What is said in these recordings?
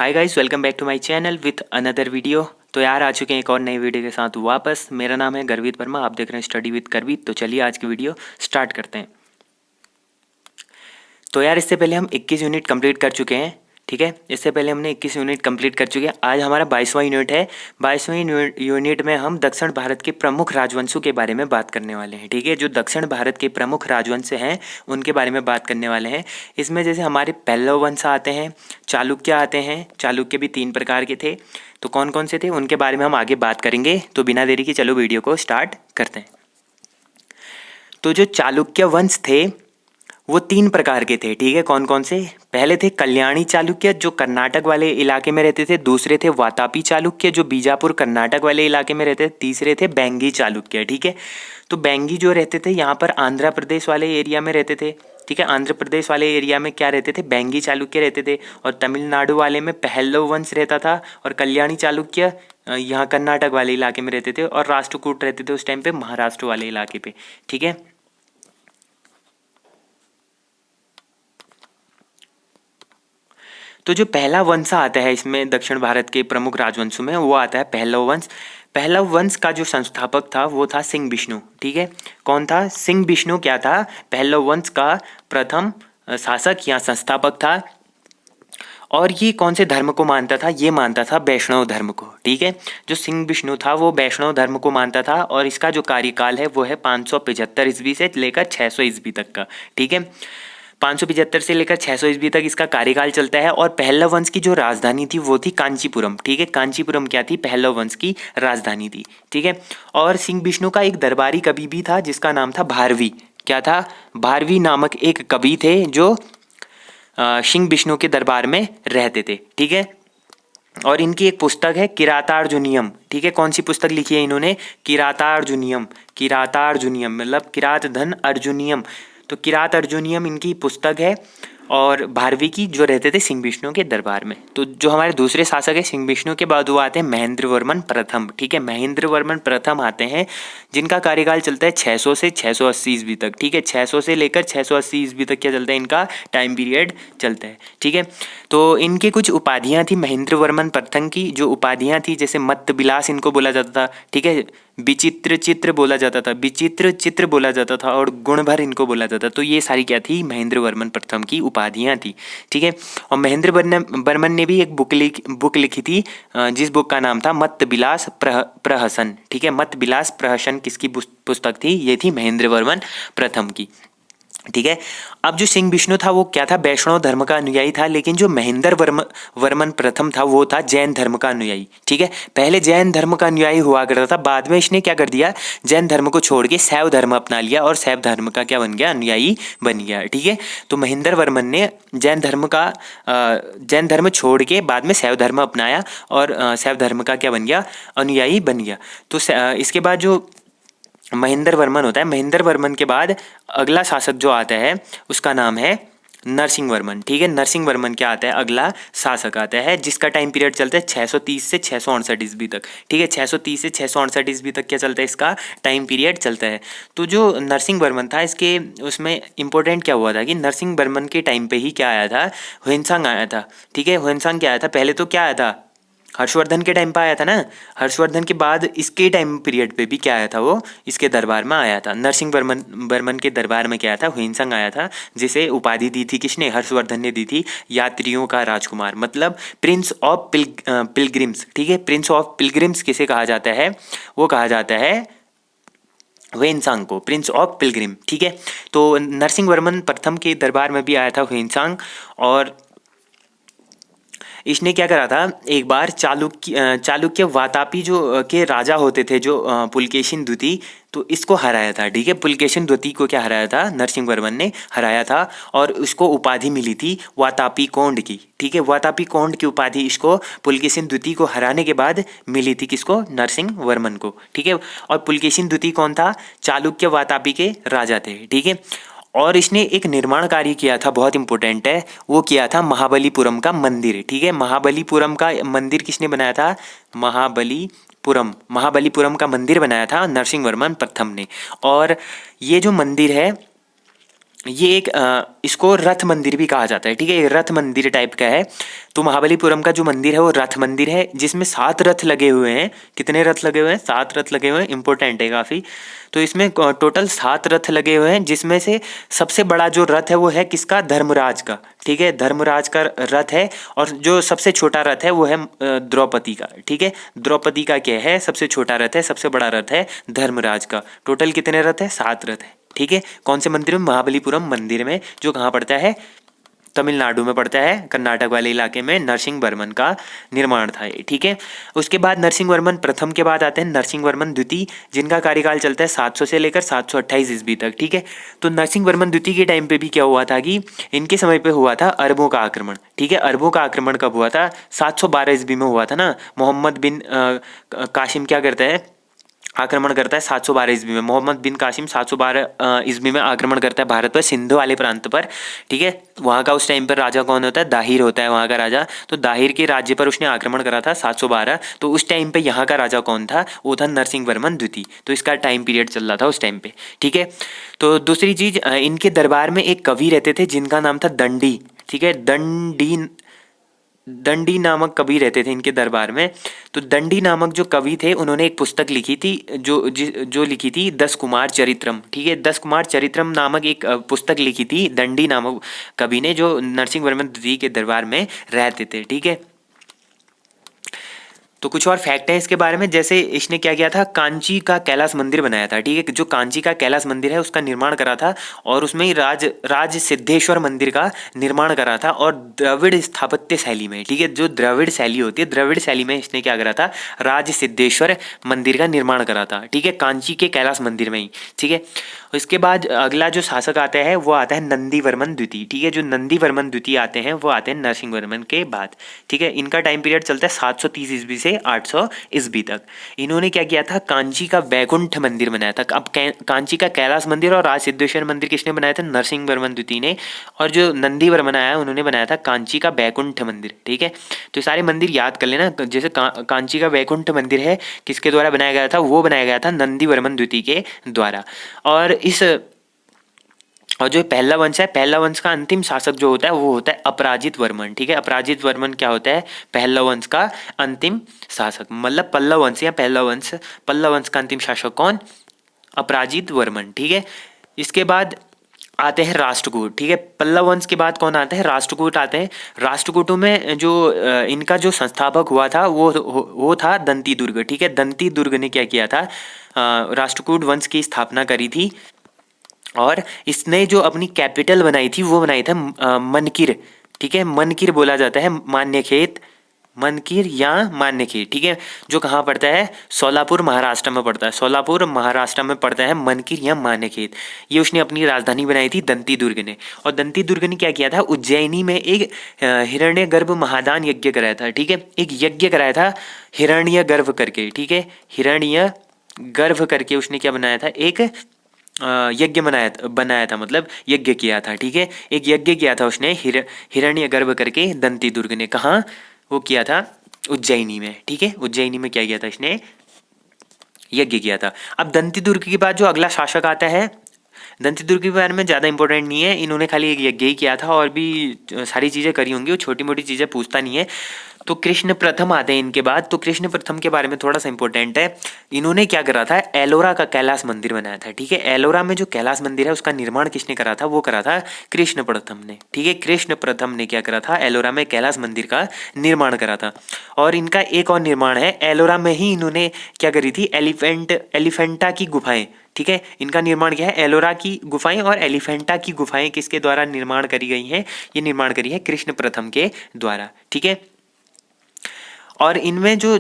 Hi guys, welcome back to my channel with another video. तो यार आ चुके हैं एक और नई वीडियो के साथ वापस। मेरा नाम है गर्वित वर्मा, आप देख रहे हैं स्टडी विद गर्वित। तो चलिए आज की वीडियो स्टार्ट करते हैं। तो यार इससे पहले हम 21 यूनिट कंप्लीट कर चुके हैं, ठीक है। इससे पहले हमने 21 यूनिट कंप्लीट कर चुके हैं। आज हमारा 22वां यूनिट है। 22वें यूनिट में हम दक्षिण भारत के प्रमुख राजवंशों के बारे में बात करने वाले हैं, ठीक है। जो दक्षिण भारत के प्रमुख राजवंश हैं उनके बारे में बात करने वाले हैं। इसमें जैसे हमारे पल्लव वंश आते हैं, चालुक्य आते हैं। चालुक्य भी 3 प्रकार के थे। तो कौन कौन से थे उनके बारे में हम आगे बात करेंगे। तो बिना देरी के चलो वीडियो को स्टार्ट करते हैं। तो जो चालुक्य वंश थे वो 3 प्रकार के थे, ठीक है। कौन कौन से? पहले थे कल्याणी चालुक्य जो कर्नाटक वाले इलाके में रहते थे। दूसरे थे वातापी चालुक्य जो बीजापुर कर्नाटक वाले इलाके में रहते थे। तीसरे थे बेंगी चालुक्य, ठीक है। तो बेंगी जो रहते थे यहाँ पर आंध्र प्रदेश वाले एरिया में रहते थे, ठीक है। आंध्र प्रदेश वाले एरिया में क्या रहते थे? बेंगी चालुक्य रहते थे। और तमिलनाडु वाले में पहल्लव वंश रहता था। और कल्याणी चालुक्य यहाँ कर्नाटक वाले इलाके में रहते थे। और राष्ट्रकूट रहते थे उस टाइम पे महाराष्ट्र वाले इलाके पे, ठीक है। तो जो पहला वंश आता है इसमें दक्षिण भारत के प्रमुख राजवंशों में वो आता है पहलव वंश। पहलव वंश का जो संस्थापक था वो था सिंह विष्णु, ठीक है। कौन था? सिंह विष्णु क्या था? पहलव वंश का प्रथम शासक या संस्थापक था। और ये कौन से धर्म को मानता था? ये मानता था वैष्णव धर्म को, ठीक है। जो सिंह विष्णु था वो वैष्णव धर्म को मानता था। और इसका जो कार्यकाल है वो है 575 ईस्वी से लेकर 600 ईस्वी तक का, ठीक है। 575 से लेकर 600 ईस्वी तक इसका कार्यकाल चलता है। और पहलव वंश की जो राजधानी थी वो थी कांचीपुरम, ठीक है। कांचीपुरम क्या थी? पहलव वंश की राजधानी थी, ठीक है। और सिंह विष्णु का एक दरबारी कवि भी था जिसका नाम था भारवी। क्या था? भारवी नामक एक कवि थे जो सिंह विष्णु के दरबार में रहते थे, ठीक है। और इनकी एक पुस्तक है किरातार्जुनियम, ठीक है। कौन सी पुस्तक लिखी है इन्होंने? किरातार्जुनियम। किरातार्जुनियम मतलब किरात धन अर्जुनियम। तो किरात अर्जुनियम इनकी पुस्तक है। और भारवी की जो रहते थे सिंह विष्णु के दरबार में। तो जो हमारे दूसरे शासक है सिंह विष्णु के बाद वो आते हैं महेंद्र वर्मन प्रथम, ठीक है। महेंद्र वर्मन प्रथम आते हैं जिनका कार्यकाल चलता है 600 से 680 ईस्वी तक, ठीक है। 600 से लेकर 680 ईस्वी तक क्या चलता है? इनका टाइम पीरियड चलता है, ठीक है। तो इनकी कुछ उपाधियां थी महेंद्र वर्मन प्रथम की। जो उपाधियां थी जैसे मत्त विलास इनको बोला जाता था, ठीक है। विचित्र चित्र बोला जाता था, विचित्र चित्र बोला जाता था। और गुणभर इनको बोला जाता था। तो ये सारी क्या थी? महेंद्र वर्मन प्रथम की उपाधियां थी, ठीक है। और महेंद्र वर्मन ने भी एक बुक लिखी थी जिस बुक का नाम था मत्त विलास प्रहसन, ठीक है। मत्त विलास प्रहसन किसकी पुस्तक थी? ये थी महेंद्र वर्मन प्रथम की, ठीक है। अब जो सिंह विष्णु था वो क्या था? वैष्णव धर्म का अनुयायी था। लेकिन जो महेंद्र वर्मन प्रथम था वो था जैन धर्म का अनुयायी, ठीक है। पहले जैन धर्म का अनुयायी हुआ करता था, बाद में इसने क्या कर दिया? जैन धर्म को छोड़ के शैव धर्म अपना लिया और शैव धर्म का क्या बन गया? अनुयायी बन गया, ठीक है। तो महेंद्र वर्मन ने जैन धर्म छोड़ के बाद में शैव धर्म अपनाया और शैव धर्म का क्या बन गया? अनुयायी बन गया। तो इसके बाद जो महेंद्र वर्मन होता है, महेंद्र वर्मन के बाद अगला शासक जो आता है उसका नाम है नरसिंह वर्मन, ठीक है। नरसिंह वर्मन क्या आता है? अगला शासक आता है जिसका टाइम पीरियड चलता है 630 से 668 ईस्वी तक, ठीक है। 630 से 668 ईस्वी तक क्या चलता है? इसका टाइम पीरियड चलता है। तो जो नरसिंह वर्मन था इसके उसमें इंपॉर्टेंट क्या हुआ था कि नरसिंह वर्मन के टाइम पे ही क्या आया था? ह्वेनसांग आया था, ठीक है। ह्वेनसांग क्या आया था? पहले तो क्या आया था? हर्षवर्धन के टाइम पे आया था ना। हर्षवर्धन के बाद इसके टाइम पीरियड पे भी क्या आया था? वो इसके दरबार में आया था। नरसिंह वर्मन के दरबार में क्या आया था? ह्वेनसांग आया था जिसे उपाधि दी थी किसने? हर्षवर्धन ने दी थी, यात्रियों का राजकुमार, मतलब प्रिंस ऑफ पिलग्रिम्स, ठीक है। प्रिंस ऑफ पिलग्रिम्स किसे कहा जाता है? वो कहा जाता है ह्वेनसांग को, प्रिंस ऑफ पिलग्रिम, ठीक है। तो नरसिंह वर्मन प्रथम के दरबार में भी आया था ह्वेनसांग। और इसने क्या करा था? एक बार चालुक्य वातापी जो के राजा होते थे जो पुलकेशिन द्वितीय, तो इसको हराया था, ठीक है। पुलकेशिन द्वितीय को क्या हराया था? नरसिंह वर्मन ने हराया था। और उसको उपाधि मिली थी वातापी कोंड की, ठीक है। वातापी कोंड की उपाधि इसको पुलकेशिन द्वितीय को हराने के बाद मिली थी किसको? नरसिंह वर्मन को, ठीक है। और पुलकेशिन द्वितीय कौन था? चालुक्य वातापी के राजा थे, ठीक है। और इसने एक निर्माण कार्य किया था, बहुत इंपॉर्टेंट है, वो किया था महाबलीपुरम का मंदिर, ठीक है। महाबलीपुरम का मंदिर किसने बनाया था? महाबलीपुरम का मंदिर बनाया था नरसिंह वर्मन प्रथम ने। और ये जो मंदिर है ये एक इसको रथ मंदिर भी कहा जाता है, ठीक है, ये रथ मंदिर टाइप का है। तो महाबलीपुरम का जो मंदिर है वो रथ मंदिर है, जिसमें 7 रथ लगे हुए हैं। कितने रथ लगे हुए हैं? 7 रथ लगे हुए हैं, इंपॉर्टेंट है काफ़ी। तो इसमें टोटल 7 रथ लगे हुए हैं, जिसमें से सबसे बड़ा जो रथ है वो है किसका? धर्मराज का, ठीक है, धर्मराज का रथ है। और जो सबसे छोटा रथ है वो है द्रौपदी का, ठीक है। द्रौपदी का क्या है? सबसे छोटा रथ है, सबसे बड़ा रथ है धर्मराज का। टोटल कितने रथ है? 7 रथ है, ठीक है। कौन से मंदिर में? महाबलीपुरम मंदिर में, जो कहाँ पड़ता है? तमिलनाडु में पड़ता है, कर्नाटक वाले इलाके में नरसिंह वर्मन का निर्माण था ये, ठीक है। उसके बाद नरसिंह वर्मन प्रथम के बाद आते हैं नरसिंह वर्मन द्वितीय, जिनका कार्यकाल चलता है 700 से लेकर 728 ईस्वी तक, ठीक है। तो नरसिंह वर्मन द्वितीय के टाइम पे भी क्या हुआ था कि इनके समय पे हुआ था अरबों का आक्रमण, ठीक है। अरबों का आक्रमण कब हुआ था? 712 ईस्वी में हुआ था ना। मोहम्मद बिन कासिम क्या करता है? आक्रमण करता है 712 ईस्वी में। मोहम्मद बिन कासिम 712 ईस्वी में आक्रमण करता है भारत पर, सिंध वाले प्रांत पर, ठीक है। वहाँ का उस टाइम पर राजा कौन होता है? दाहिर होता है वहाँ का राजा। तो दाहिर के राज्य पर उसने आक्रमण करा था 712। तो उस टाइम पे यहाँ का राजा कौन था? वो था नरसिंह वर्मन द्वितीय। तो इसका टाइम पीरियड चल रहा था उस टाइम पे, ठीक है। तो दूसरी चीज, इनके दरबार में एक कवि रहते थे जिनका नाम था दंडी, ठीक है। दंडी नामक कवि रहते थे इनके दरबार में। तो दंडी नामक जो कवि थे, उन्होंने एक पुस्तक लिखी थी जो लिखी थी 10 कुमार चरित्रम, ठीक है। 10 कुमार चरित्रम नामक एक पुस्तक लिखी थी दंडी नामक कवि ने, जो नरसिंह वर्मन द्वितीय के दरबार में रहते थे, ठीक है। तो कुछ और फैक्ट है इसके बारे में, जैसे इसने क्या किया था? कांची का कैलाश मंदिर बनाया था, ठीक है। जो कांची का कैलाश मंदिर है उसका निर्माण करा था, और उसमें ही राज सिद्धेश्वर मंदिर का निर्माण करा था, और द्रविड़ स्थापत्य शैली में, ठीक है। जो द्रविड़ शैली होती है, द्रविड़ शैली में इसने क्या करा था? राज सिद्धेश्वर मंदिर का निर्माण करा था, ठीक है, कांची के कैलाश मंदिर में ही, ठीक है। इसके बाद अगला जो शासक आता है वो आता है नंदी वर्मन द्वितीय, ठीक है। जो नंदी वर्मन द्वितीय आते हैं वो आते हैं नरसिंह वर्मन के बाद, ठीक है। इनका टाइम पीरियड चलता है 730 ईस्वी से 800 ईस्वी तक। इन्होंने क्या किया था? कांची का वैकुंठ मंदिर बनाया था। अब कांची का कैलाश मंदिर और राज सिद्धेश्वर मंदिर किसने बनाया था? नरसिंह वर्मन द्वितीय ने। और जो नंदी वर्मन आया उन्होंने बनाया था कांची का वैकुंठ मंदिर, ठीक है। तो सारे मंदिर याद कर लेना। जैसे कांची का वैकुंठ मंदिर है, किसके द्वारा बनाया गया था? वो बनाया गया था नंदी वर्मन द्वितीय के द्वारा। और जो पहला वंश है, पहला वंश का अंतिम शासक जो होता है वो होता है अपराजित वर्मन, ठीक है। अपराजित वर्मन क्या होता है? पहला वंश का अंतिम शासक, मतलब पल्लव वंश या पहला वंश, पल्लव वंश का अंतिम शासक कौन? अपराजित वर्मन, ठीक है। इसके बाद आते हैं राष्ट्रकूट, ठीक है। पल्लव वंश के बाद कौन आते हैं? राष्ट्रकूट आते हैं। राष्ट्रकूटों में जो इनका जो संस्थापक हुआ था वो था दंती दुर्ग, ठीक है। दंती दुर्ग ने क्या किया था? राष्ट्रकूट वंश की स्थापना करी थी, और इसने जो अपनी कैपिटल बनाई थी वो बनाई था मनकिर, ठीक है। मनकिर बोला जाता है, मान्यखेत, मनकिर या मान्यखेत, ठीक है। जो कहाँ पड़ता है? सोलापुर महाराष्ट्र में पड़ता है। सोलापुर महाराष्ट्र में पड़ता है मनकिर या मान्यखेत। ये उसने अपनी राजधानी बनाई थी दंती दुर्ग ने। और दंती दुर्ग ने क्या किया था? उज्जैनी में एक हिरण्यगर्भ महादान यज्ञ कराया था, ठीक है। एक यज्ञ कराया था हिरण्यगर्भ करके, ठीक है। हिरण्यगर्भ करके उसने क्या बनाया था? एक यज्ञ बनाया था, मतलब यज्ञ किया था, ठीक है। एक यज्ञ किया था उसने हिरण्यगर्भ करके दंती दुर्ग ने। कहाँ वो किया था? उज्जैनी में, ठीक है। उज्जैनी में क्या किया था इसने? यज्ञ किया था। अब दंती दुर्ग के बाद जो अगला शासक आता है, दंती दुर्ग के बारे में ज़्यादा इंपॉर्टेंट नहीं है, इन्होंने खाली एक यज्ञ ही किया था, और भी सारी चीज़ें करी होंगी, वो छोटी मोटी चीज़ें पूछता नहीं है। तो कृष्ण प्रथम आते हैं इनके बाद। तो कृष्ण प्रथम के बारे में थोड़ा सा इंपॉर्टेंट है। इन्होंने क्या करा था? एलोरा का कैलाश मंदिर बनाया था, ठीक है। एलोरा में जो कैलाश मंदिर है उसका निर्माण किसने करा था? वो करा था कृष्ण प्रथम ने, ठीक है। कृष्ण प्रथम ने क्या करा था? एलोरा में कैलाश मंदिर का निर्माण करा था। और इनका एक और निर्माण है, एलोरा में ही इन्होंने क्या करी थी? एलिफेंटा की गुफाएं, ठीक है। इनका निर्माण क्या है? एलोरा की गुफाएं और एलिफेंटा की गुफाएं किसके द्वारा निर्माण करी गई हैं? ये निर्माण करी है कृष्ण प्रथम के द्वारा, ठीक है। और इनमें जो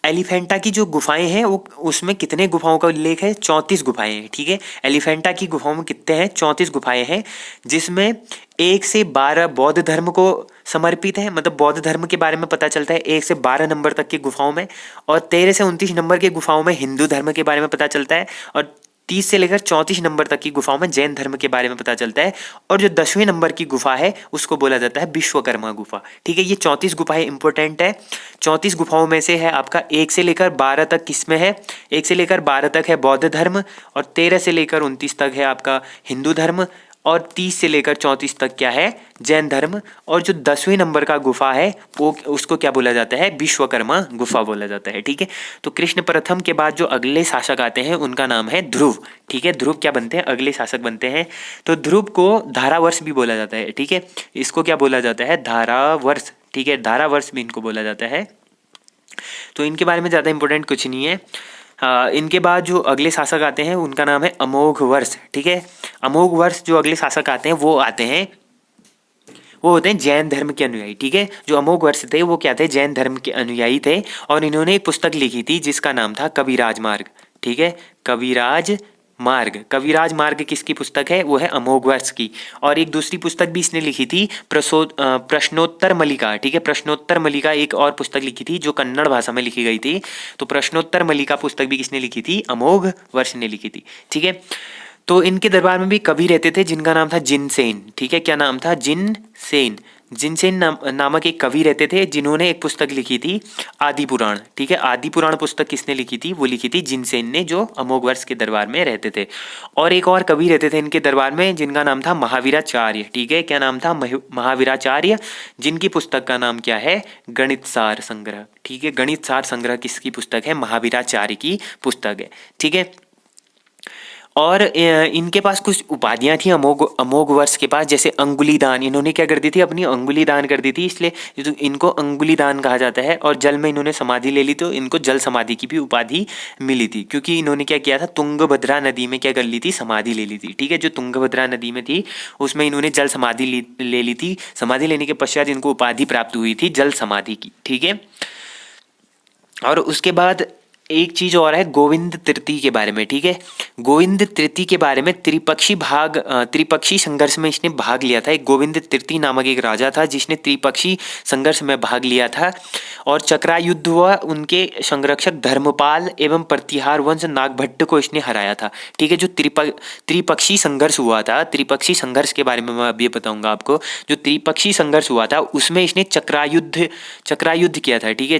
एलिफेंटा की जो गुफाएं हैं वो, उसमें कितने गुफाओं का उल्लेख है? 34 गुफाएं हैं, ठीक है। एलिफेंटा की गुफाओं में कितने हैं? 34 गुफाएं हैं, जिसमें 1 से 12 बौद्ध धर्म को समर्पित है, मतलब बौद्ध धर्म के बारे में पता चलता है 1 से 12 नंबर तक की गुफाओं में, और 13 से 29 नंबर की गुफाओं में हिंदू धर्म के बारे में पता चलता है, और 30 से लेकर 34 नंबर तक की गुफाओं में जैन धर्म के बारे में पता चलता है। और जो 10वें नंबर की गुफा है उसको बोला जाता है विश्वकर्मा गुफा, ठीक है। ये 34 गुफाएं इंपॉर्टेंट है। 34 गुफाओं में से है आपका 1 से लेकर 12 तक किसमें है? 1 से लेकर 12 तक है बौद्ध धर्म, और 13 से लेकर 29 तक है आपका हिंदू धर्म, और 30 से लेकर 34 तक क्या है, जैन धर्म। और जो 10वें नंबर का गुफा है वो उसको क्या बोला जाता है, विश्वकर्मा गुफा बोला जाता है। ठीक है, तो कृष्ण प्रथम के बाद जो अगले शासक आते हैं उनका नाम है ध्रुव। ठीक है, ध्रुव क्या बनते हैं, अगले शासक बनते हैं। तो ध्रुव को धारावर्ष भी बोला जाता है। ठीक है, इसको क्या बोला जाता है, धारावर्ष। ठीक है, धारावर्ष भी इनको बोला जाता है। तो इनके बारे में ज़्यादा इंपॉर्टेंट कुछ नहीं है। इनके बाद जो अगले शासक आते हैं उनका नाम है अमोघ वर्ष। ठीक है, अमोघ वर्ष जो अगले शासक आते हैं वो होते हैं जैन धर्म के अनुयायी। ठीक है, जो अमोघ वर्ष थे वो क्या थे, जैन धर्म के अनुयायी थे। और इन्होंने एक पुस्तक लिखी थी जिसका नाम था कविराज मार्ग। ठीक है, कविराज मार्ग। कविराज मार्ग किसकी पुस्तक है, वो है अमोघ वर्ष की। और एक दूसरी पुस्तक भी इसने लिखी थी, प्रश्नोत्तर मल्लिका। ठीक है, प्रश्नोत्तर मल्लिका एक और पुस्तक लिखी थी जो कन्नड़ भाषा में लिखी गई थी। तो प्रश्नोत्तर मल्लिका पुस्तक भी किसने लिखी थी, अमोघ वर्ष ने लिखी थी। ठीक है, तो इनके दरबार में भी कवि रहते थे जिनका नाम था जिनसेन। ठीक है, क्या नाम था, जिनसेन। जिनसेन नामक एक कवि रहते थे जिन्होंने एक पुस्तक लिखी थी आदि पुराण। ठीक है, आदि पुराण पुस्तक किसने लिखी थी, वो लिखी थी जिनसेन ने, जो अमोघ वर्ष के दरबार में रहते थे। और एक और कवि रहते थे इनके दरबार में जिनका नाम था महावीराचार्य। ठीक है, क्या नाम था, महावीराचार्य, जिनकी पुस्तक का नाम क्या है, गणित सार संग्रह। ठीक है, गणित सार संग्रह किसकी पुस्तक है, महावीराचार्य की पुस्तक है। ठीक है, और इनके पास कुछ उपाधियां थी अमोघ वर्ष के पास, जैसे अंगुली दान। इन्होंने क्या कर दी थी, अपनी अंगुली दान कर दी थी, इसलिए तो इनको अंगुली दान कहा जाता है। और जल में इन्होंने समाधि ले ली तो इनको जल समाधि की भी उपाधि मिली थी, क्योंकि इन्होंने क्या किया था, तुंगभद्रा नदी में क्या कर ली थी, समाधि ले ली थी। ठीक है, जो तुंगभद्रा नदी में थी उसमें इन्होंने जल समाधि ले ली थी। समाधि लेने के पश्चात इनको उपाधि प्राप्त हुई थी जल समाधि की। ठीक है, और उसके बाद एक चीज और है गोविंद तृतीय के बारे में। ठीक है, गोविंद तृतीय के बारे में त्रिपक्षी संघर्ष में इसने भाग लिया था। एक गोविंद तृतीय नामक एक राजा था जिसने त्रिपक्षी संघर्ष में भाग लिया था। और चक्रायुद्ध हुआ, उनके संरक्षक धर्मपाल एवं प्रतिहार वंश नागभट्ट को इसने हराया था। ठीक है, जो त्रिपक्षी संघर्ष हुआ था, त्रिपक्षी संघर्ष के बारे में मैं अभी बताऊंगा आपको। जो त्रिपक्षी संघर्ष हुआ था उसमें इसने चक्रायुद्ध किया था। ठीक है,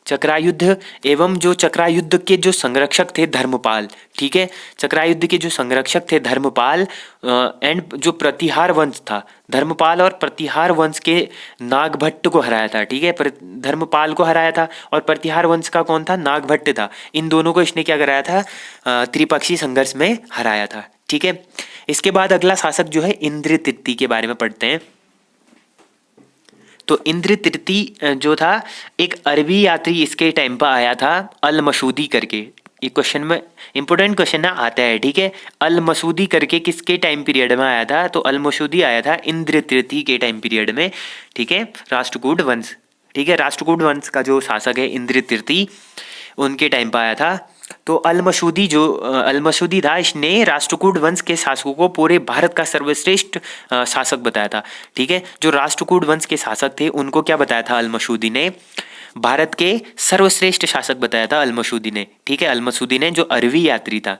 चक्रायुद्ध एवं जो चक्रायुद्ध के जो संरक्षक थे धर्मपाल। ठीक है, चक्रायुद्ध के जो संरक्षक थे धर्मपाल एंड जो प्रतिहार वंश था, धर्मपाल और प्रतिहार वंश के नागभट्ट को हराया था। ठीक है, धर्मपाल को हराया था और प्रतिहार वंश का कौन था, नागभट्ट था। इन दोनों को इसने क्या कराया था, त्रिपक्षी संघर्ष में हराया था। ठीक है, इसके बाद अगला शासक जो है इंद्र तृतीय के बारे में पढ़ते हैं। तो इंद्र तृतीय जो था, एक अरबी यात्री इसके टाइम पर आया था, अल मसूदी करके। ये क्वेश्चन में इंपोर्टेंट क्वेश्चन ना आता है। ठीक है, अल मसूदी करके किसके टाइम पीरियड में आया था, तो अल मसूदी आया था इंद्र तृतीय के टाइम पीरियड में। ठीक है, राष्ट्रकूट वंश। ठीक है, राष्ट्रकूट वंश का जो शासक है इंद्र तृतीय, उनके टाइम पर आया था। तो अल मसूदी था, इसने राष्ट्रकूट वंश के शासकों को पूरे भारत का सर्वश्रेष्ठ शासक बताया था। ठीक है, जो राष्ट्रकूट वंश के शासक थे उनको क्या बताया था, अल मसूदी ने भारत के सर्वश्रेष्ठ शासक बताया था, अल मसूदी ने। ठीक है, अल मसूदी ने, जो अरबी यात्री था।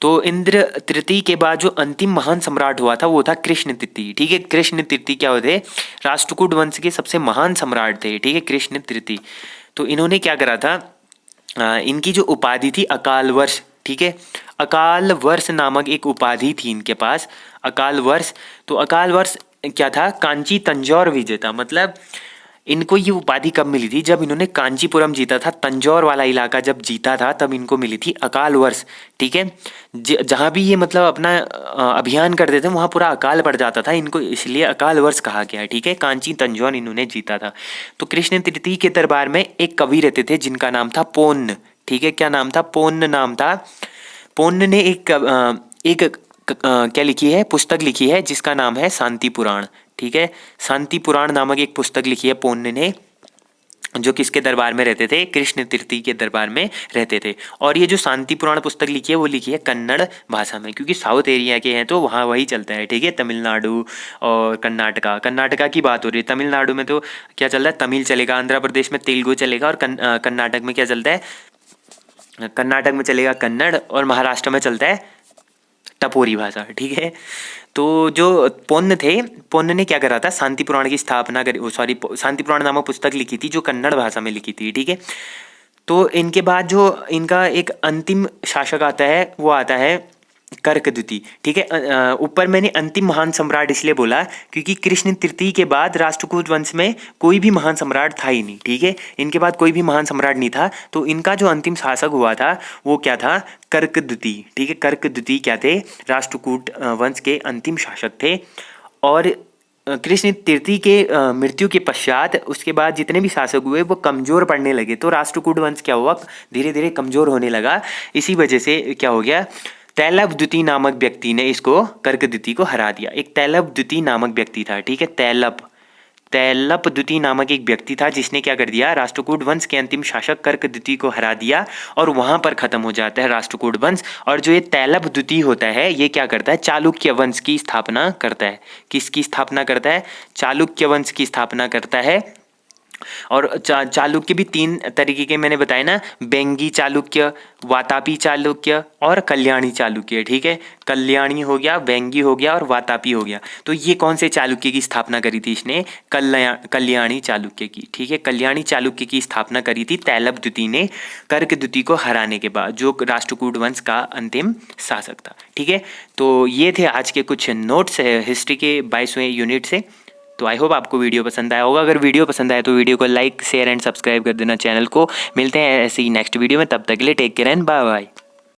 तो इंद्र तृतीय के बाद जो अंतिम महान सम्राट हुआ था वो था कृष्ण तृतीय। ठीक है, कृष्ण तृतीय क्या होते, राष्ट्रकूट वंश के सबसे महान सम्राट थे। ठीक है, कृष्ण तृतीय। तो इन्होंने क्या करा था, इनकी जो उपाधि थी अकाल वर्ष। ठीक है, अकाल वर्ष नामक एक उपाधि थी इनके पास, अकाल वर्ष। तो अकाल वर्ष क्या था, कांची तंजौर विजेता। मतलब इनको ये उपाधि कब मिली थी, जब इन्होंने कांचीपुरम जीता था, तंजौर वाला इलाका जब जीता था तब इनको मिली थी अकाल वर्ष। ठीक है, जहाँ भी ये मतलब अपना अभियान करते थे वहाँ पूरा अकाल पड़ जाता था, इनको इसलिए अकाल वर्ष कहा गया है। ठीक है, कांची तंजौर इन्होंने जीता था। तो कृष्ण तृतीय के दरबार में एक कवि रहते थे जिनका नाम था पोन्न। ठीक है, क्या नाम था, पोन्न नाम था। पोन्न ने एक क्या लिखी है, पुस्तक लिखी है जिसका नाम है शांति पुराण। ठीक है, शांति पुराण नामक एक पुस्तक लिखी है पोन्न ने, जो किसके दरबार में रहते थे, कृष्ण तृतीय के दरबार में रहते थे। और ये जो शांति पुराण पुस्तक लिखी है वो लिखी है कन्नड़ भाषा में, क्योंकि साउथ एरिया के हैं तो वहाँ वही चलता है। ठीक है, तमिलनाडु और कर्नाटका की बात हो रही है। तमिलनाडु में तो क्या चल रहा है, तमिल चलेगा, आंध्र प्रदेश में तेलुगु चलेगा, और कर्नाटक में क्या चलता है, कर्नाटक में चलेगा कन्नड़, और महाराष्ट्र में चलता है टपोरी भाषा। ठीक है, तो जो पोन्न थे, पोन्न ने क्या करा था, शांति पुराण की स्थापना करी, शांति पुराण नामक पुस्तक लिखी थी जो कन्नड़ भाषा में लिखी थी। ठीक है, तो इनके बाद जो इनका एक अंतिम शासक आता है वो आता है कर्कद्युति, ठीक है। ऊपर मैंने अंतिम महान सम्राट इसलिए बोला क्योंकि कृष्ण तृतीय के बाद राष्ट्रकूट वंश में कोई भी महान सम्राट था ही नहीं, ठीक है। इनके बाद कोई भी महान सम्राट नहीं था, तो इनका जो अंतिम शासक हुआ था वो क्या था, कर्कद्युति, ठीक है। कर्कद्युति क्या थे, राष्ट्रकूट वंश के अंतिम शासक थे। और कृष्ण तृतीय के मृत्यु के पश्चात उसके बाद जितने भी शासक हुए वो कमजोर पड़ने लगे, तो राष्ट्रकूट वंश क्या हुआ, धीरे धीरे कमजोर होने लगा। इसी वजह से क्या हो गया, तैलपद्युति नामक व्यक्ति ने इसको, कर्कद्युति को हरा दिया। एक तैलपद्युति नामक व्यक्ति था, ठीक है। तैलपद्युति नामक एक व्यक्ति था जिसने क्या कर दिया, राष्ट्रकूट वंश के अंतिम शासक कर्कद्युति को हरा दिया और वहां पर खत्म हो जाता है राष्ट्रकूट वंश। और जो ये तैलपद्युति होता है ये क्या करता है, चालुक्य वंश की स्थापना करता है। किसकी स्थापना करता है, चालुक्य वंश की स्थापना करता है। और चालुक्य भी तीन तरीके के मैंने बताए ना, बेंगी चालुक्य, वातापी चालुक्य और कल्याणी चालुक्य, ठीक है। कल्याणी हो गया, बेंगी हो गया और वातापी हो गया। तो ये कौन से चालुक्य की स्थापना करी थी इसने, कल्याणी चालुक्य की, ठीक है। कल्याणी चालुक्य की स्थापना करी थी तैलपद्युति ने कर्कद्युति को हराने के बाद, जो राष्ट्रकूट वंश का अंतिम शासक था, ठीक है। तो ये थे आज के कुछ नोट्स हिस्ट्री के 22वें यूनिट से। तो आई होप आपको वीडियो पसंद आया होगा। अगर वीडियो पसंद आए तो वीडियो को लाइक शेयर एंड सब्सक्राइब कर देना चैनल को। मिलते हैं ऐसे ही नेक्स्ट वीडियो में, तब तक के लिए take care and bye bye.